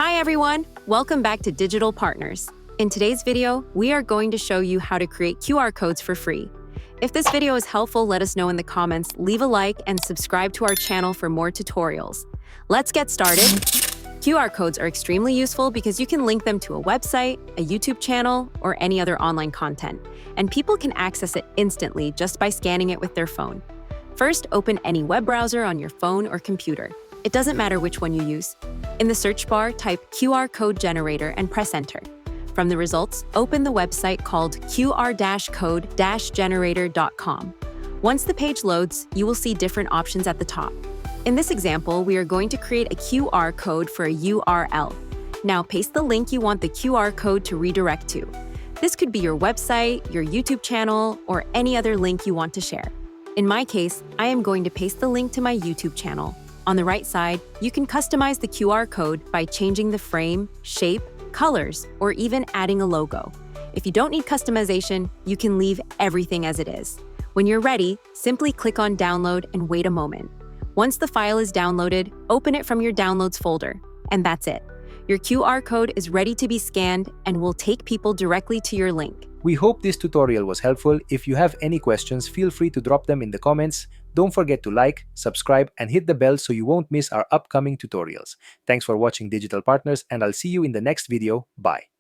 Hi everyone! Welcome back to Digital Partners. In today's video, we are going to show you how to create QR codes for free. If this video is helpful, let us know in the comments, leave a like, and subscribe to our channel for more tutorials. Let's get started. QR codes are extremely useful because you can link them to a website, a YouTube channel, or any other online content, and people can access it instantly just by scanning it with their phone. First, open any web browser on your phone or computer. It doesn't matter which one you use. In the search bar, type QR code generator and press enter. From the results, open the website called qr-code-generator.com. Once the page loads, you will see different options at the top. In this example, we are going to create a QR code for a URL. Now paste the link you want the QR code to redirect to. This could be your website, your YouTube channel, or any other link you want to share. In my case, I am going to paste the link to my YouTube channel. On the right side, you can customize the QR code by changing the frame, shape, colors, or even adding a logo. If you don't need customization, you can leave everything as it is. When you're ready, simply click on Download and wait a moment. Once the file is downloaded, open it from your Downloads folder. And that's it. Your QR code is ready to be scanned and will take people directly to your link. We hope this tutorial was helpful. If you have any questions, feel free to drop them in the comments. Don't forget to like, subscribe, and hit the bell so you won't miss our upcoming tutorials. Thanks for watching Digital Partners, and I'll see you in the next video. Bye.